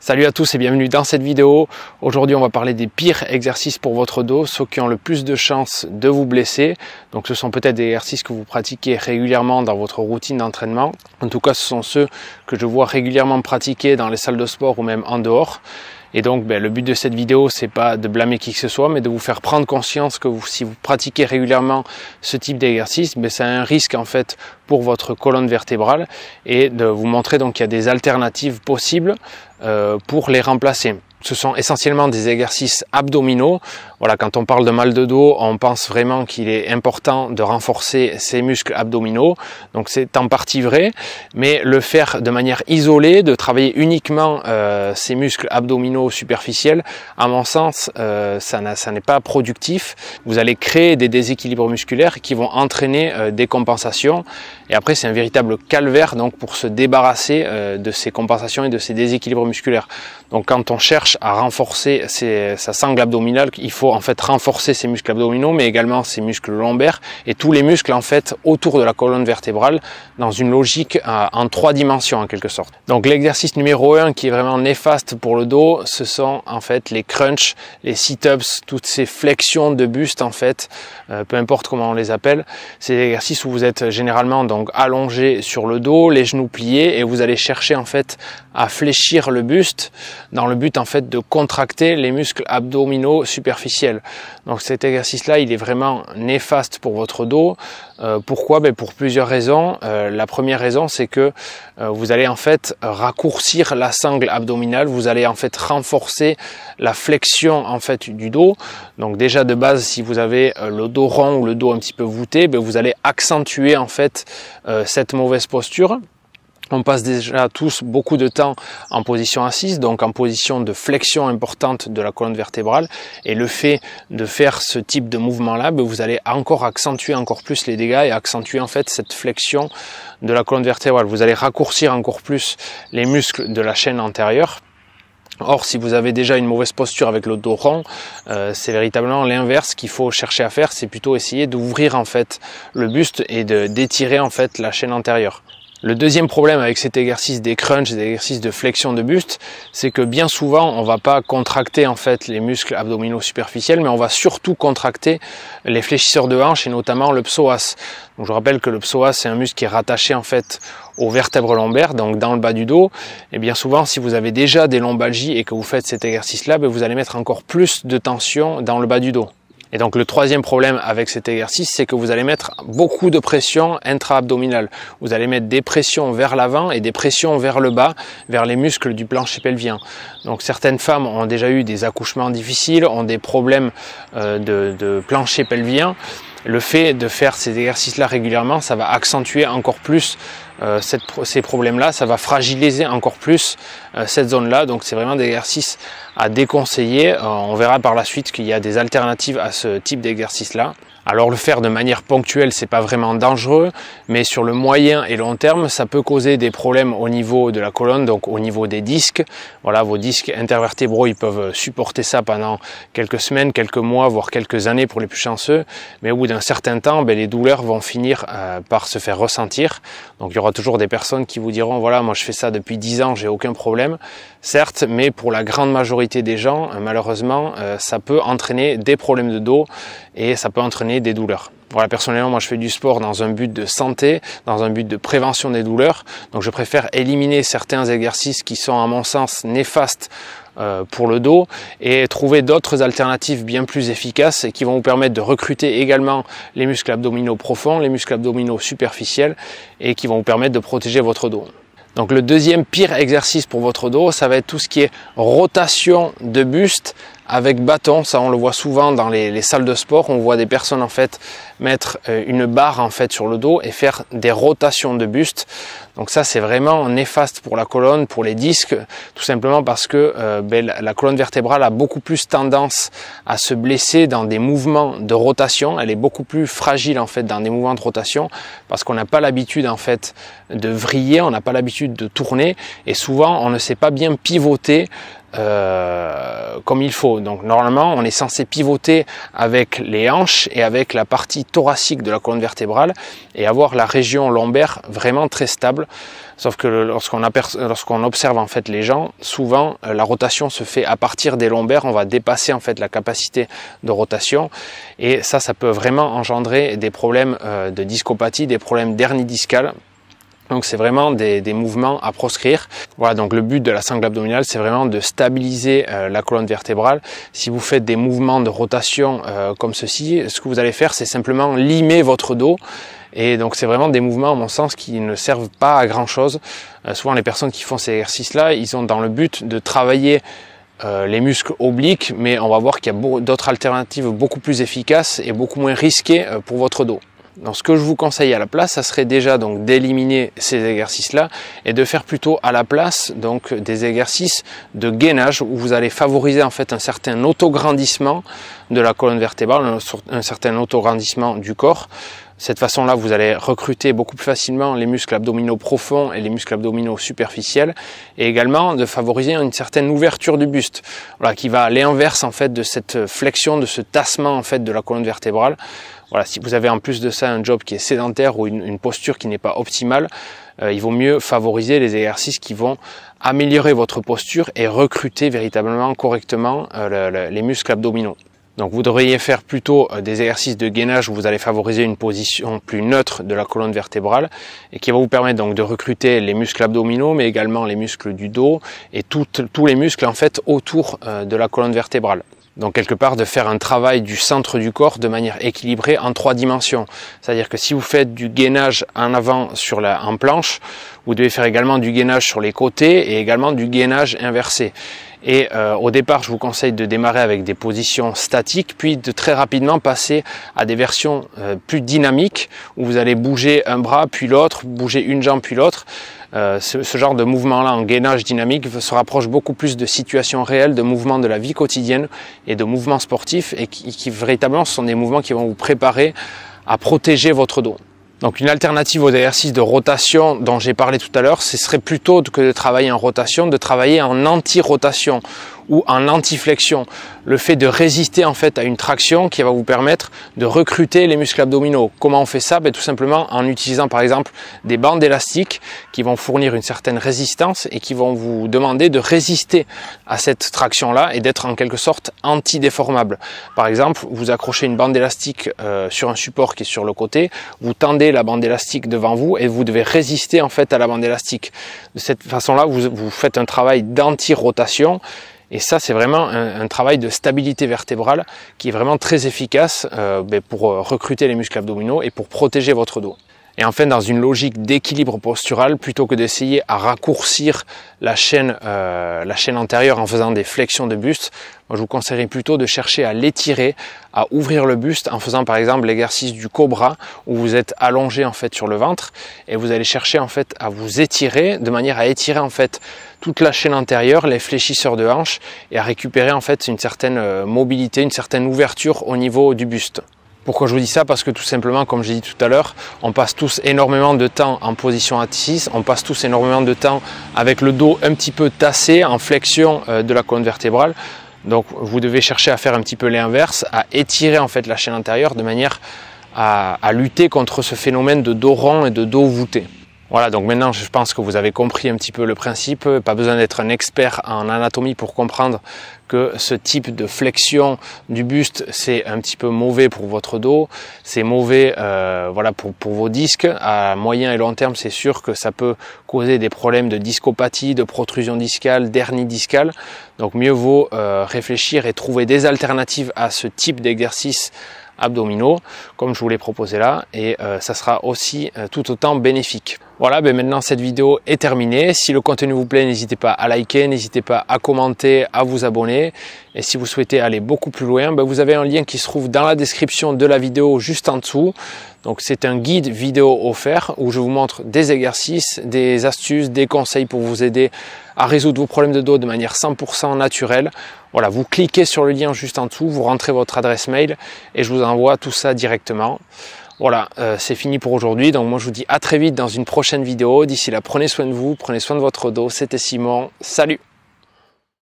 Salut à tous et bienvenue dans cette vidéo. Aujourd'hui on va parler des pires exercices pour votre dos, ceux qui ont le plus de chances de vous blesser. Donc ce sont peut-être des exercices que vous pratiquez régulièrement dans votre routine d'entraînement. En tout cas ce sont ceux que je vois régulièrement pratiquer dans les salles de sport ou même en dehors. Et donc le but de cette vidéo c'est pas de blâmer qui que ce soit, mais de vous faire prendre conscience que si vous pratiquez régulièrement ce type d'exercice, c'est un risque en fait pour votre colonne vertébrale et de vous montrer donc qu'il y a des alternatives possibles pour les remplacer. Ce sont essentiellement des exercices abdominaux. Voilà, quand on parle de mal de dos, on pense vraiment qu'il est important de renforcer ces muscles abdominaux. Donc c'est en partie vrai, mais le faire de manière isolée, de travailler uniquement ces muscles abdominaux superficiels, à mon sens, ça n'est pas productif. Vous allez créer des déséquilibres musculaires qui vont entraîner des compensations. Et après, c'est un véritable calvaire donc pour se débarrasser de ces compensations et de ces déséquilibres musculaires. Donc quand on cherche à renforcer sa sangle abdominale, il faut en fait renforcer ses muscles abdominaux, mais également ses muscles lombaires et tous les muscles en fait autour de la colonne vertébrale dans une logique en 3 dimensions en quelque sorte. Donc l'exercice numéro 1 qui est vraiment néfaste pour le dos, ce sont en fait les crunchs, les sit-ups, toutes ces flexions de buste en fait, peu importe comment on les appelle. C'est des exercices où vous êtes généralement donc allongé sur le dos, les genoux pliés et vous allez chercher en fait à fléchir le buste dans le but en fait de contracter les muscles abdominaux superficiels. Donc cet exercice-là, il est vraiment néfaste pour votre dos. Pourquoi? Pour plusieurs raisons. La première raison, c'est que vous allez en fait raccourcir la sangle abdominale, vous allez en fait renforcer la flexion en fait du dos. Donc déjà de base, si vous avez le dos rond ou le dos un petit peu voûté, vous allez accentuer en fait cette mauvaise posture. On passe déjà tous beaucoup de temps en position assise, donc en position de flexion importante de la colonne vertébrale. Et le fait de faire ce type de mouvement-là, vous allez encore accentuer encore plus les dégâts et accentuer en fait cette flexion de la colonne vertébrale. Vous allez raccourcir encore plus les muscles de la chaîne antérieure. Or, si vous avez déjà une mauvaise posture avec le dos rond, c'est véritablement l'inverse qu'il faut chercher à faire. C'est plutôt essayer d'ouvrir en fait le buste et d'étirer en fait la chaîne antérieure. Le deuxième problème avec cet exercice des crunchs, des exercices de flexion de buste, c'est que bien souvent, on va pas contracter en fait les muscles abdominaux superficiels, mais on va surtout contracter les fléchisseurs de hanche et notamment le psoas. Donc je rappelle que le psoas, c'est un muscle qui est rattaché en fait aux vertèbres lombaires, donc dans le bas du dos. Et bien souvent, si vous avez déjà des lombalgies et que vous faites cet exercice-là, vous allez mettre encore plus de tension dans le bas du dos. Et donc le troisième problème avec cet exercice, c'est que vous allez mettre beaucoup de pression intra-abdominale. Vous allez mettre des pressions vers l'avant et des pressions vers le bas, vers les muscles du plancher pelvien. Donc certaines femmes ont déjà eu des accouchements difficiles, ont des problèmes de plancher pelvien. Le fait de faire ces exercices-là régulièrement, ça va accentuer encore plus ces problèmes-là, ça va fragiliser encore plus cette zone-là. Donc c'est vraiment des exercices à déconseiller. On verra par la suite qu'il y a des alternatives à ce type d'exercice-là. Alors le faire de manière ponctuelle, c'est pas vraiment dangereux, mais sur le moyen et long terme, ça peut causer des problèmes au niveau de la colonne, donc au niveau des disques. Voilà, vos disques intervertébraux, ils peuvent supporter ça pendant quelques semaines, quelques mois, voire quelques années pour les plus chanceux. Mais au bout d'un certain temps, les douleurs vont finir par se faire ressentir. Donc il y aura toujours des personnes qui vous diront, voilà, moi je fais ça depuis 10 ans, j'ai aucun problème. Certes, mais pour la grande majorité des gens, malheureusement, ça peut entraîner des problèmes de dos et ça peut entraîner des douleurs. Voilà, personnellement, moi je fais du sport dans un but de santé, dans un but de prévention des douleurs. Donc je préfère éliminer certains exercices qui sont à mon sens néfastes pour le dos et trouver d'autres alternatives bien plus efficaces et qui vont vous permettre de recruter également les muscles abdominaux profonds, les muscles abdominaux superficiels et qui vont vous permettre de protéger votre dos. Donc le deuxième pire exercice pour votre dos, ça va être tout ce qui est rotation de buste avec bâton. Ça on le voit souvent dans les salles de sport, on voit des personnes en fait mettre une barre en fait sur le dos et faire des rotations de buste. Donc ça c'est vraiment néfaste pour la colonne, pour les disques, tout simplement parce que la colonne vertébrale a beaucoup plus tendance à se blesser dans des mouvements de rotation. Elle est beaucoup plus fragile en fait dans des mouvements de rotation parce qu'on n'a pas l'habitude en fait de vriller, on n'a pas l'habitude de tourner et souvent on ne sait pas bien pivoter comme il faut. Donc normalement, on est censé pivoter avec les hanches et avec la partie thoracique de la colonne vertébrale et avoir la région lombaire vraiment très stable. Sauf que lorsqu'on observe en fait les gens, souvent la rotation se fait à partir des lombaires, on va dépasser en fait la capacité de rotation et ça peut vraiment engendrer des problèmes de discopathie, des problèmes d'hernie discale. Donc c'est vraiment des mouvements à proscrire. Voilà, donc le but de la sangle abdominale, c'est vraiment de stabiliser la colonne vertébrale. Si vous faites des mouvements de rotation comme ceci, ce que vous allez faire, c'est simplement limer votre dos. Et donc c'est vraiment des mouvements, à mon sens, qui ne servent pas à grand chose. Souvent les personnes qui font ces exercices-là, ils ont dans le but de travailler les muscles obliques, mais on va voir qu'il y a d'autres alternatives beaucoup plus efficaces et beaucoup moins risquées pour votre dos. Donc ce que je vous conseille à la place, ça serait déjà donc d'éliminer ces exercices-là et de faire plutôt à la place donc des exercices de gainage où vous allez favoriser en fait un certain autograndissement de la colonne vertébrale, un certain autograndissement du corps. De cette façon-là, vous allez recruter beaucoup plus facilement les muscles abdominaux profonds et les muscles abdominaux superficiels, et également de favoriser une certaine ouverture du buste, voilà, qui va à l'inverse en fait de cette flexion, de ce tassement en fait de la colonne vertébrale. Voilà, si vous avez en plus de ça un job qui est sédentaire ou une posture qui n'est pas optimale, il vaut mieux favoriser les exercices qui vont améliorer votre posture et recruter véritablement correctement les muscles abdominaux. Donc vous devriez faire plutôt des exercices de gainage où vous allez favoriser une position plus neutre de la colonne vertébrale et qui va vous permettre donc de recruter les muscles abdominaux mais également les muscles du dos et tous les muscles en fait autour de la colonne vertébrale. Donc quelque part de faire un travail du centre du corps de manière équilibrée en 3 dimensions. C'est-à-dire que si vous faites du gainage en avant en planche, vous devez faire également du gainage sur les côtés et également du gainage inversé. Et au départ, je vous conseille de démarrer avec des positions statiques, puis de très rapidement passer à des versions plus dynamiques, où vous allez bouger un bras, puis l'autre, bouger une jambe, puis l'autre. Ce genre de mouvement-là en gainage dynamique se rapproche beaucoup plus de situations réelles, de mouvements de la vie quotidienne et de mouvements sportifs, et qui véritablement sont des mouvements qui vont vous préparer à protéger votre dos. Donc une alternative aux exercices de rotation dont j'ai parlé tout à l'heure, ce serait plutôt que de travailler en rotation, de travailler en anti-rotation ou en anti-flexion. Le fait de résister en fait à une traction qui va vous permettre de recruter les muscles abdominaux. Comment on fait ça? Tout simplement en utilisant par exemple des bandes élastiques qui vont fournir une certaine résistance et qui vont vous demander de résister à cette traction-là et d'être en quelque sorte anti-déformable. Par exemple, vous accrochez une bande élastique sur un support qui est sur le côté, vous tendez la bande élastique devant vous et vous devez résister en fait à la bande élastique. De cette façon-là, vous faites un travail d'anti-rotation. Et ça, c'est vraiment un travail de stabilité vertébrale qui est vraiment très efficace pour recruter les muscles abdominaux et pour protéger votre dos. Et enfin, dans une logique d'équilibre postural, plutôt que d'essayer à raccourcir la chaîne antérieure en faisant des flexions de buste, moi je vous conseillerais plutôt de chercher à l'étirer, à ouvrir le buste en faisant par exemple l'exercice du cobra où vous êtes allongé en fait sur le ventre et vous allez chercher en fait à vous étirer de manière à étirer en fait toute la chaîne antérieure, les fléchisseurs de hanches et à récupérer en fait une certaine mobilité, une certaine ouverture au niveau du buste. Pourquoi je vous dis ça? Parce que tout simplement, comme j'ai dit tout à l'heure, on passe tous énormément de temps en position assise, on passe tous énormément de temps avec le dos un petit peu tassé en flexion de la colonne vertébrale. Donc vous devez chercher à faire un petit peu l'inverse, à étirer en fait la chaîne antérieure de manière à lutter contre ce phénomène de dos rond et de dos voûté. Voilà, donc maintenant je pense que vous avez compris un petit peu le principe, pas besoin d'être un expert en anatomie pour comprendre que ce type de flexion du buste c'est un petit peu mauvais pour votre dos, c'est mauvais voilà, pour vos disques. À moyen et long terme, c'est sûr que ça peut causer des problèmes de discopathie, de protrusion discale, d'hernie discale. Donc mieux vaut réfléchir et trouver des alternatives à ce type d'exercice abdominaux comme je vous l'ai proposé là, et ça sera aussi tout autant bénéfique. Voilà, maintenant cette vidéo est terminée. Si le contenu vous plaît, n'hésitez pas à liker, n'hésitez pas à commenter, à vous abonner, et si vous souhaitez aller beaucoup plus loin, vous avez un lien qui se trouve dans la description de la vidéo juste en dessous. Donc c'est un guide vidéo offert où je vous montre des exercices, des astuces, des conseils pour vous aider à résoudre vos problèmes de dos de manière 100% naturelle. Voilà, vous cliquez sur le lien juste en dessous, vous rentrez votre adresse mail et je vous envoie tout ça directement. Voilà, c'est fini pour aujourd'hui. Donc moi je vous dis à très vite dans une prochaine vidéo. D'ici là, prenez soin de vous, prenez soin de votre dos. C'était Simon, salut!